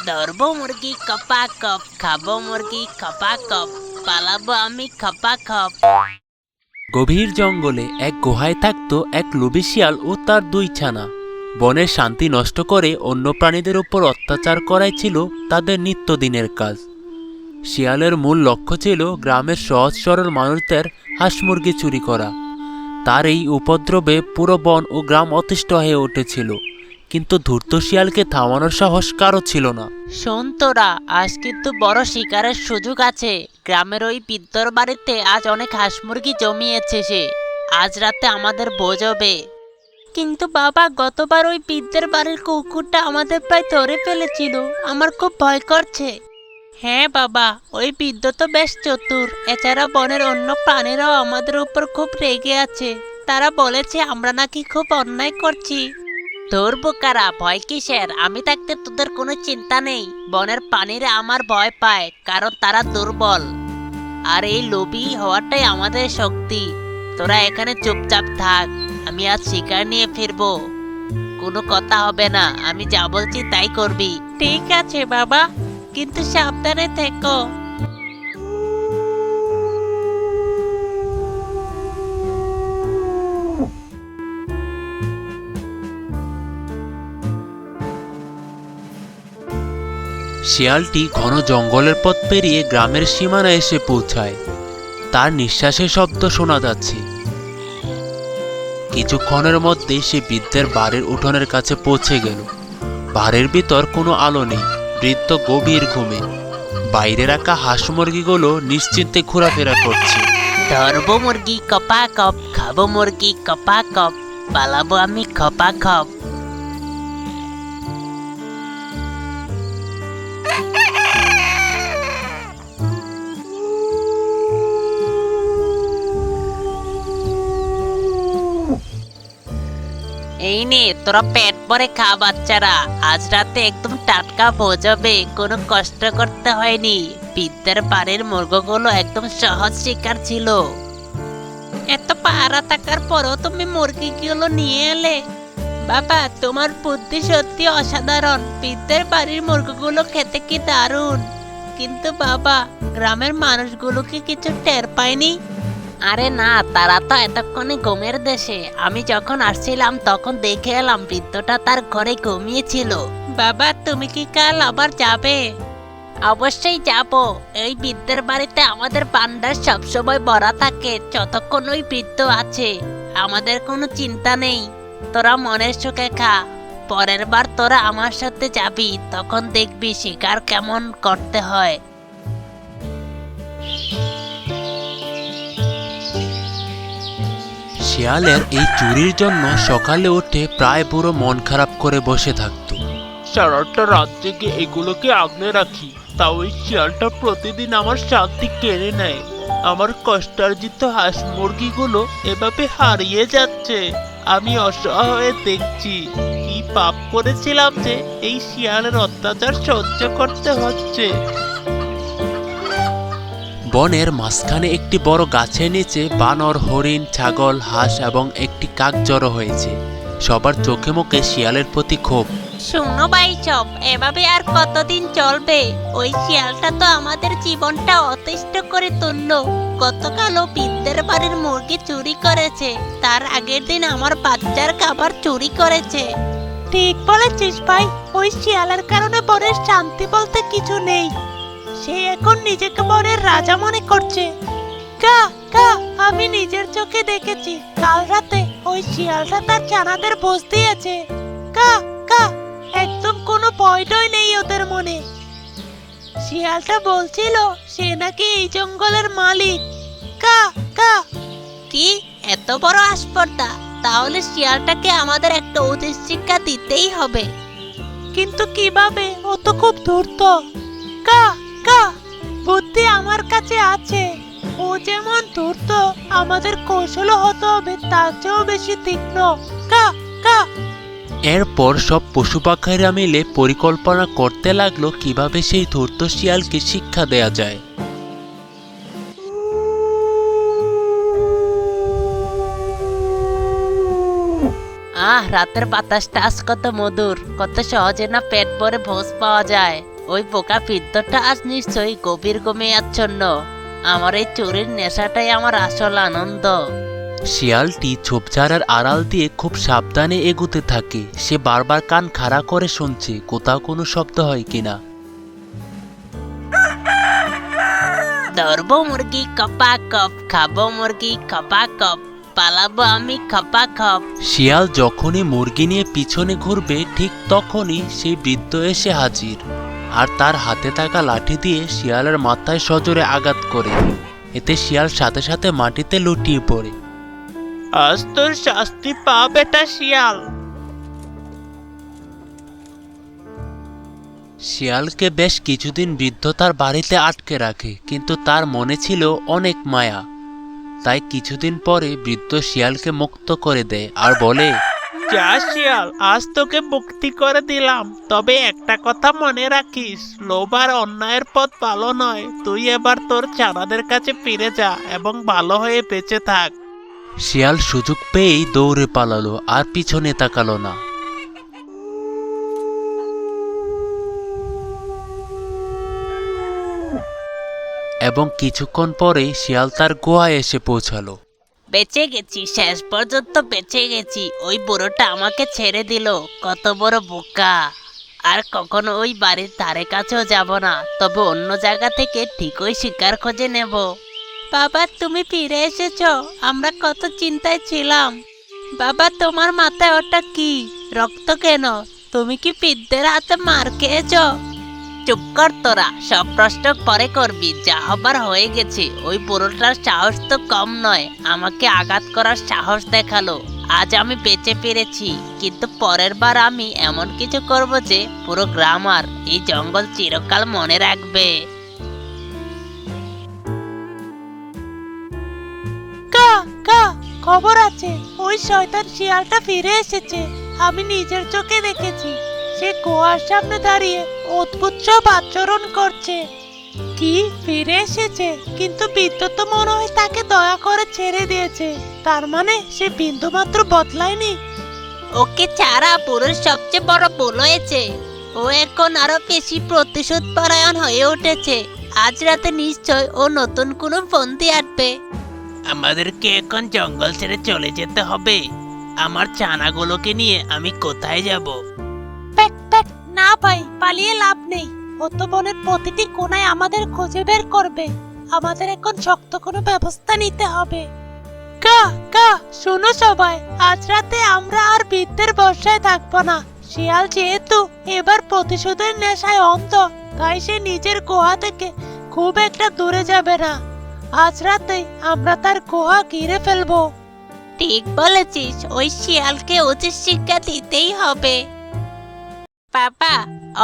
ধরবো মুরগি কপা কপ, খাবো মুরগি খপা কপ, পালাবো আমি খপা খপ। গভীর জঙ্গলে এক গুহায় থাকত এক লোভী শিয়াল ও তার দুই ছানা। বনের শান্তি নষ্ট করে অন্য প্রাণীদের উপর অত্যাচার করাই ছিল তাদের নিত্যদিনের কাজ। শিয়ালের মূল লক্ষ্য ছিল গ্রামের সহজ সরল মানুষদের হাঁস মুরগি চুরি করা। তার এই উপদ্রবে পুরো বন ও গ্রাম অতিষ্ঠ হয়ে উঠেছিল, কিন্তু ধূর্ত শিয়ালকে থামানোর সাহস কারো ছিল না। শোন তোরা, আজ কিন্তু বড় শিকারের সুযোগ আছে। গ্রামের ওই বিদ্যর বাড়িতে আজ অনেক হাঁস মুরগি জমিয়েছে সে। আজ রাতে আমাদের ভোজ হবে। কিন্তু বাবা, গতবার ওই বিদ্যের বাড়ির কুকুরটা আমাদের প্রায় ধরে ফেলেছিল। আমার খুব ভয় করছে। হ্যাঁ বাবা, ওই বৃদ্ধ তো বেশ চতুর। এছাড়া বনের অন্য প্রাণীরাও আমাদের উপর খুব রেগে আছে। তারা বলেছে আমরা নাকি খুব অন্যায় করছি। তোর বোকারা, ভয় কিসের? আমি থাকতে তোদের কোনো চিন্তা নেই। বনের প্রাণীরা আমার ভয় পায়, কারণ তারা দুর্বল। আর এই লোভী হওয়াটাই আমাদের শক্তি। তোরা এখানে চুপচাপ থাক, আমি আজ শিকার নিয়ে ফিরবো। কোনো কথা হবে না, আমি যা বলছি তাই করবি। ঠিক আছে বাবা, কিন্তু সাবধানে থেকো। শিয়ালটি ঘন জঙ্গলের পথ পেরিয়ে গ্রামের সীমানায় এসে পৌঁছায়। তার নিঃশ্বাসের শব্দ শোনা যাচ্ছে। কিছুক্ষণের মধ্যে সে বৃদ্ধের বাড়ির উঠোনের কাছে পৌঁছে গেল। বাড়ির ভিতর কোনো আলো নেই, বৃদ্ধ গভীর ঘুমে। বাইরে রাখা হাঁস মুরগিগুলো নিশ্চিন্তে ঘোরাফেরা করছে। ধরবো মুরগি কপা কপ, খাবো মুরগি কপা কপ, পালাবো আমি খপা খপ। এই নে, তোরা পেট ভরে খা বাচ্চারা। আজ রাতে একদম টাটকা ভোজ হবে, কোনো কষ্ট করতে হয়নি। বিদ্যার বাড়ির মুরগগুলো একদম সহজ শিকার ছিল। এত পাহারা থাকার পরও তুমি মুরগিগুলো নিয়ে এলে? বাবা, তোমার বুদ্ধি সত্যি অসাধারণ। বিদ্যার বাড়ির মুরগিগুলো খেতে কি দারুণ। কিন্তু বাবা, গ্রামের মানুষগুলো কি কিছু টের পায়নি? আরে না, তারা তো এতক্ষণে ঘুমের দেশে। আমি যখন আসছিলাম তখন দেখে এলাম বৃদ্ধটা তার ঘরে ঘুমিয়েছিল। বাবা, তুমি কি কাল আবার যাবে? অবশ্যই যাব। এই বৃদ্ধের বাড়িতে আমাদের ভান্ডার সবসময় ভরা থাকে। যতক্ষণ ওই বৃদ্ধ আছে আমাদের কোনো চিন্তা নেই। তোরা মনের সুখে খা। পরের বার তোরা আমার সাথে যাবি, তখন দেখবি শিকার কেমন করতে হয়। শিয়ালের এই চুরির জন্য সকালে উঠে প্রায় পুরো মন খারাপ করে বসে থাকতো। সারাটা রাত জেগে এগুলোকে আগলে রাখি, তাও ওই শিয়ালটা প্রতিদিন আমার শান্তি কেড়ে নেয়। আমার কষ্টার্জিত হাঁস মুরগিগুলো এভাবে হারিয়ে যাচ্ছে। আমি অসহায় হয়ে দেখছি। কি পাপ করেছিলাম যে এই শিয়ালের অত্যাচার সহ্য করতে হচ্ছে। বনের মাঝখানে একটি বড় গাছের নিচে বানর, হরিণ, ছাগল, হাঁস এবং একটি কাক জড়ো হয়েছে। সবার চোখে মুখে শিয়ালের প্রতি ক্ষোভ। শোনো ভাইসব, এভাবে আর কতদিন চলবে? ওই শিয়ালটা তো আমাদের জীবনটা অতিষ্ঠ করে তুললো। গতকালও বৃদ্ধের বাড়ির মুরগি চুরি করেছে, তার আগের দিন আমার বাচ্চার খাবার চুরি করেছে। ঠিক বলেছিস ভাই, ওই শিয়ালের কারণে বনের শান্তি বলতে কিছু নেই। সে এখন নিজেকে বনের রাজা মনে করছে। কা কা, আমি নিজের চোখে দেখেছি কাল রাতে ওই শিয়ালটা তার ছানাদের ভোজ দিয়েছে। কা কা, একদম কোনো ভয়টয় নেই ওদের মনে। শিয়ালটা বলছিল সে নাকি এই জঙ্গলের মালিক। কা কা। কি এত বড় আসপর্দা! তাহলে শিয়ালটাকে আমাদের একটা উচিত শিক্ষা দিতেই হবে। কিন্তু কিভাবে? ও তো খুব ধূর্ত। কা কা, বুদ্ধি আমার কাছে আছে। ও যেমন ধূর্ত, আমাদের কৌশলও হতে হবে তার চেয়েও বেশি তীক্ষ্ণ। কা কা। এরপর সব পশু পাখিরা মিলে পরিকল্পনা করতে লাগলো কিভাবে সেই ধূর্ত শিয়ালকে শিক্ষা দেয়া যায়। রাতের বাতাসটা আজ কত মধুর। কত সহজে না পেট ভরে ভোজ পাওয়া যায়। ওই বোকা বৃদ্ধটা আজ নিশ্চয়ই গভীর ঘুমে আচ্ছন্ন। আমার এই চুরির নেশাটাই আমার আসল আনন্দ। শিয়ালটি ঝোপঝাড়ের আড়াল দিয়ে খুব সাবধানে এগুতে থাকে। সে বারবার কান খাড়া করে শুনছে কোথাও কোনো শব্দ হয় কিনা। ধরবো মুরগি কপা কপ, খাবো মুরগি কপা কপ, পালাবো আমি খপা খপ। শিয়াল যখনই মুরগি নিয়ে পিছনে ঘুরবে ঠিক তখনই সেই বৃদ্ধ এসে হাজির, আর তার হাতে থাকা লাঠি দিয়ে শিয়ালের মাথায় সজোরে আঘাত করে। এতে শিয়াল সাথে সাথে মাটিতে লুটিয়ে পড়ে। আজ তোর শাস্তি পা বেটা শিয়াল। শিয়ালকে বেশ কিছুদিন বৃদ্ধ তার বাড়িতে আটকে রাখে, কিন্তু তার মনে ছিল অনেক মায়া। তাই কিছুদিন পরে বৃদ্ধ শিয়ালকে মুক্ত করে দেয় আর বলে, যা শিয়াল, আজ তোকে মুক্তি করে দিলাম, তবে একটা কথা মনে রাখিস, লোভ আর অন্যায়ের পথ ভালো নয়। তুই এবার তোর চারাদের কাছে ফিরে যা এবং ভালো হয়ে বেঁচে থাক। শিয়াল সুযোগ পেয়েই দৌড়ে পালালো আর পিছনে তাকালো না। এবং কিছুক্ষণ পরে শিয়াল তার গুহায় এসে পৌঁছালো। বেঁচে গেছি, শেষ পর্যন্ত বেঁচে গেছি। ওই বুড়োটা আমাকে ছেড়ে দিল, কত বড় বোকা। আর কখনো ওই বাড়ির ধারে কাছেও যাব না, তবে অন্য জায়গা থেকে ঠিকই শিকার খুঁজে নেব। বাবা, তুমি ফিরে এসেছো, আমরা কত চিন্তায় ছিলাম। বাবা, তোমার মাথায় ওটা কি? রক্ত কেন? তুমি কি পিদ্দের হাতে মার খেয়েছো? চুপ কর তোরা, সব প্রশ্ন পরে করবি, যা হবার হয়ে গেছে। ওই বুড়োটার সাহস তো কম নয়, আমাকে আঘাত করার সাহস দেখালো। আজ আমি বেঁচে ফিরেছি, কিন্তু পরের বার আমি এমন কিছু করব যে পুরো গ্রাম আর এই জঙ্গল চিরকাল মনে রাখবে। খবর আছে, ওই শয়তান শিয়ালটা ফিরে এসেছে। আমি নিজের চোখে দেখেছি। সে কুয়ার সামনে দাঁড়িয়ে অদ্ভুত সব আচরণ করছে। কি, ফিরে এসেছে? কিন্তু বিদ্যুৎ তো মনে হয় তাকে দয়া করে ছেড়ে দিয়েছে। তার মানে সে বিন্দু মাত্র বদলায়নি। ওকে ছাড়া পুরুষ সবচেয়ে বড় ভুল হয়েছে। ও এখন আরো বেশি প্রতিশোধ পরায়ণ হয়ে উঠেছে। আজ রাতে নিশ্চয় ও নতুন কোনো ফন্দি আটবে। আমাদেরকে এখন জঙ্গল ছেড়ে চলে যেতে হবে। আমার ছানাগুলোকে নিয়ে আমি কোথায় যাব? না ভাই, পালিয়ে লাভ নেই। ও তো বনের প্রতিটি কোণায় আমাদের খুঁজে বের করবে। আমাদের এখন শক্ত কোনো ব্যবস্থা নিতে হবে। শোনো সবাই, আজ রাতে আমরা আর বৃদ্ধের বর্ষায় থাকবো না। শিয়াল যেহেতু এবার প্রতিশোধের নেশায় অন্ধ, তাই সে নিজের গুহা থেকে খুব একটা দূরে যাবে না। আজ রাতে আমরা তার গুহা ঘিরে ফেলবো। ঠিক বলেছিস, ওই শিয়ালকে উচিত শিক্ষা দিতেই হবে। বাবা,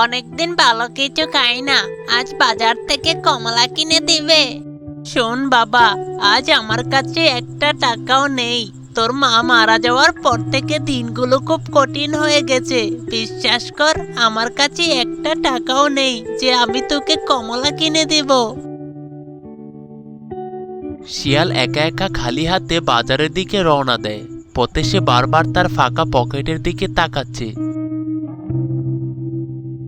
অনেকদিন ভালো কিছু খাই না, আজ বাজার থেকে কমলা কিনে দিবে? শোন বাবা, আজ আমার কাছে একটা টাকাও নেই। তোর মা মারা যাওয়ার পর থেকে দিনগুলো খুব কঠিন হয়ে গেছে। বিশ্বাস কর, আমার কাছে একটা টাকাও নেই যে আমি তোকে কমলা কিনে দিব। শিয়াল একা একা খালি হাতে বাজারের দিকে রওনা দেয়। পথে সে বারবার তার ফাঁকা পকেটের দিকে তাকাচ্ছে।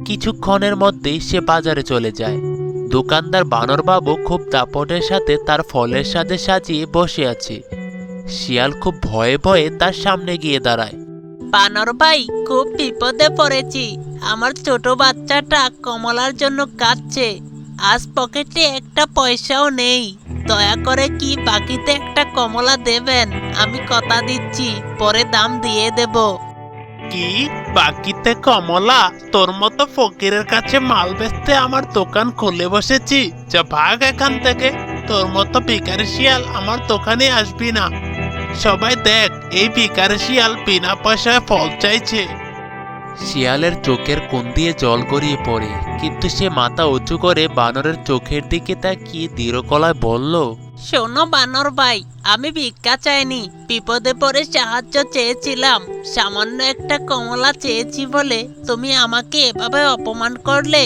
কিছুক্ষণের মধ্যেই সে বাজারে চলে যায়। দোকানদার বানরবাবু খুব দাপটের সাথে তার ফলের সাথে সাজিয়ে বসে আছে। শিয়াল খুব ভয়ে ভয়ে তার সামনে গিয়ে দাঁড়ায়। বানর ভাই, খুব বিপদে পড়েছি। আমার ছোট বাচ্চাটা কমলার জন্য কাঁদছে। আজ পকেটে একটা পয়সাও নেই। দয়া করে কি বাকিতে একটা কমলা দেবেন? আমি কথা দিচ্ছি, পরে দাম দিয়ে দেব। কি, বাকিতে কমলা? তোর মতো ফকিরের কাছে মাল বেচতে আমার দোকান খুলে বসেছি? যা ভাগ এখান থেকে। তোর মতো ভিখারি শিয়াল আমার দোকানে আসবি না। সবাই দেখ, এই ভিখারি শিয়াল বিনা পয়সায় ফল চাইছে। শিয়ালের চোখের কোণ দিয়ে জল গড়িয়ে পড়ে, কিন্তু সে মাথা উঁচু করে বানরের চোখের দিকে তাকিয়ে দৃঢ় গলায় বলল, শোনো বানর ভাই, আমি ভিক্ষা চাইনি, বিপদে পড়ে সাহায্য চেয়েছিলাম। সামান্য একটা কমলা চেয়েছি বলে তুমি আমাকে এভাবে অপমান করলে।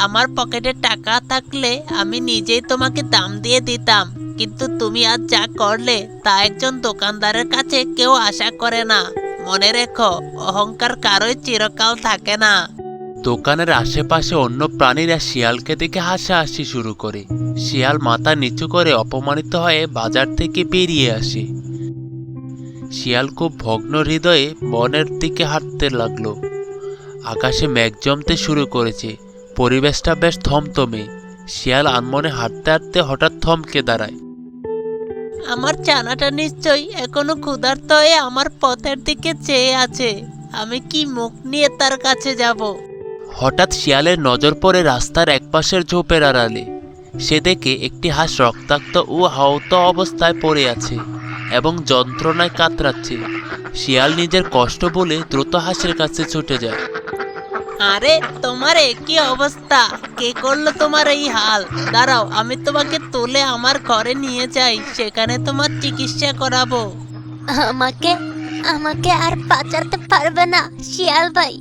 আমার পকেটে টাকা থাকলে আমি নিজেই তোমাকে দাম দিয়ে দিতাম, কিন্তু তুমি আজ যা করলে তা একজন দোকানদারের কাছে কেউ আশা করে না। মনে রেখো, অহংকার কারোই চিরকাল থাকে না। দোকানের আশেপাশে অন্য প্রাণীরা শিয়ালকে দেখে হাসাহাসি শুরু করে। শিয়াল মাথা নিচু করে অপমানিত হয়ে বাজার থেকে বেরিয়ে আসে। শিয়াল খুব ভগ্ন হৃদয়ে বনের দিকে হাঁটতে লাগলো। আকাশে মেঘ জমতে শুরু করেছে, পরিবেশটা বেশ থমথমে। শিয়াল আনমনে হাঁটতে হাঁটতে হঠাৎ থমকে দাঁড়ায়। আমার ছানাটা নিশ্চয়ই এখনো ক্ষুধার্ত হয়ে আমার পথের দিকে চেয়ে আছে। আমি কি মুখ নিয়ে তার কাছে যাব? হঠাৎ শিয়ালের নজর পড়ে রাস্তার একপাশের ঝোপের আড়ালে। সে দেখে একটি হাঁস রক্তাক্ত ও আহত অবস্থায় পড়ে আছে এবং যন্ত্রণায় কাতরাচ্ছে। শিয়াল নিজের কষ্ট বলে দ্রুত হাঁসের কাছে ছুটে যায়। আরে তোমার কি অবস্থা? কে করলো তোমার এই হাল? দাঁড়াও, আমি তোমাকে তুলে আমার ঘরে নিয়ে যাই, সেখানে তোমার চিকিৎসা করাবো। আমাকে আমাকে আর বাঁচাতে পারবে না শিয়াল ভাই,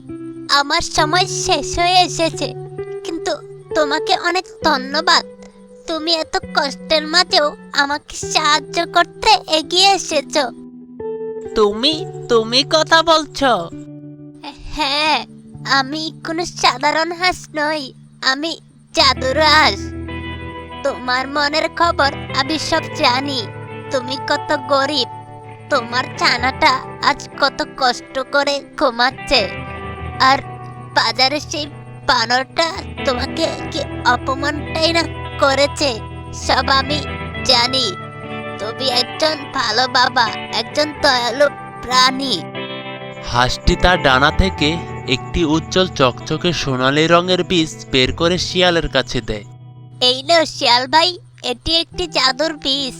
আমার সময় শেষ হয়ে এসেছে। কিন্তু তোমাকে অনেক ধন্যবাদ, তুমি এত কষ্টের মাঝেও আমাকে সাহায্য করতে এগিয়ে এসেছো। তুমি তুমি কথা বলছো? হ্যাঁ, আমি কোনো সাধারণ হাঁস নই, আমি জাদুর হাঁস। তোমার মনের খবর আমি সব জানি। তুমি কত গরিব, তোমার ছানাটা আজ কত কষ্ট করে ঘুমাচ্ছে, আর বাজারে সেই বানরটা তোমাকে কি অপমানটাই না করেছে, সব আমি জানি। তুমি একজন ভালো বাবা, একজন দয়ালু প্রাণী। হাঁসটি তার ডানা থেকে একটি উজ্জ্বল চকচকে সোনালী রঙের বীজ বের করে শিয়ালের কাছে দেয়। এই নাও শিয়াল ভাই, এটি একটি জাদুর বীজ।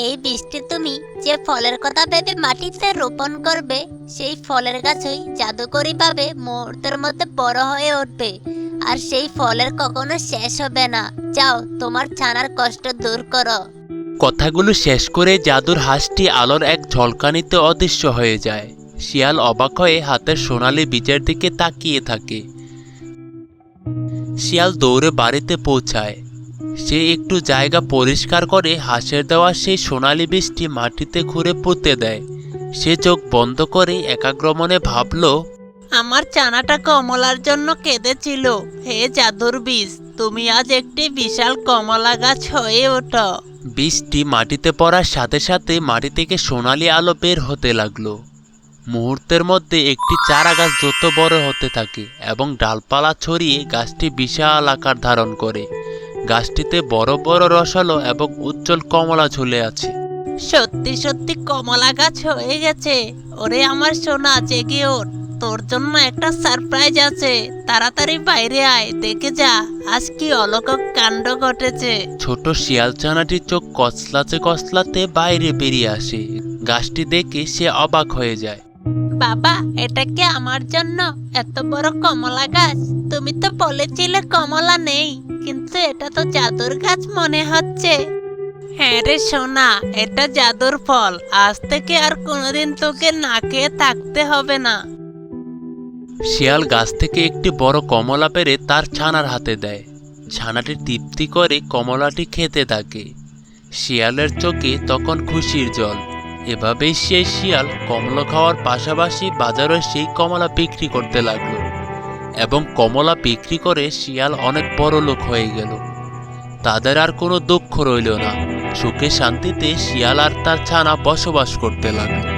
এই বীজটি তুমি যে ফলের কথা ভেবে মাটিতে রোপণ করবে, সেই ফলের গাছই জাদুকরি ভাবে মুহূর্তের মধ্যে বড় হয়ে উঠবে, আর সেই ফলের কখনো শেষ হবে না। যাও, তোমার ছানার কষ্ট দূর করো। কথাগুলো শেষ করে জাদুর হাঁসটি আলোর এক ঝলকানিতে অদৃশ্য হয়ে যায়। শিয়াল অবাক হয়ে হাতের সোনালী বীজের দিকে তাকিয়ে থাকে। শিয়াল দৌড়ে বাড়িতে পৌঁছায়। সে একটু জায়গা পরিষ্কার করে হাঁসের দেওয়া সেই সোনালী বীজটি মাটিতে খুঁড়ে পুঁতে দেয়। সে চোখ বন্ধ করে একাগ্রমনে ভাবল, আমার ছানাটা কমলার জন্য কেঁদেছিল। হে জাদুর বীজ, তুমি আজ একটি বিশাল কমলা গাছ হয়ে ওঠো। বীজটি মাটিতে পড়ার সাথে সাথে মাটি থেকে সোনালী আলো বের হতে লাগলো। মুহূর্তের মধ্যে একটি চারা গাছ যত বড় হতে থাকে এবং ডালপালা ছড়িয়ে গাছটি বিশাল আকার ধারণ করে। গাছটিতে বড় বড় রসালো এবং উজ্জ্বল কমলা ঝুলে আছে। সত্যি সত্যি কমলা গাছ হয়ে গেছে। ওরে আমার সোনা, জেগে ওঠ, তোর জন্য একটা সারপ্রাইজ আছে। তাড়াতাড়ি বাইরে আয়, দেখে যা আজ কি অলৌকিক কাণ্ড ঘটেছে। ছোট শিয়াল ছানাটির চোখ কচলাতে কচলাতে বাইরে বেরিয়ে আসে। গাছটি দেখে সে অবাক হয়ে যায়। বাবা, এটা কি আমার জন্য এত বড় কমলা গাছ? তুমি তো বলেছিলে কমলা নেই, কিন্তু এটা তো জাদুর গাছ মনে হচ্ছে। হ্যাঁ রে সোনা, এটা জাদুর ফল। আজ থেকে আর কোনোদিন তোকে না খেয়ে থাকতে হবে না। শিয়াল গাছ থেকে একটি বড় কমলা পেড়ে তার ছানার হাতে দেয়। ছানাটি তৃপ্তি করে কমলাটি খেতে থাকে। শিয়ালের চোখে তখন খুশির জল। এভাবেই সেই শিয়াল কমলা খাওয়ার পাশাপাশি বাজারে সেই কমলা বিক্রি করতে লাগলো, এবং কমলা বিক্রি করে শিয়াল অনেক বড় লোক হয়ে গেল। তাদের আর কোনো দুঃখ রইল না। সুখে শান্তিতে শিয়াল আর তার ছানা বসবাস করতে লাগলো।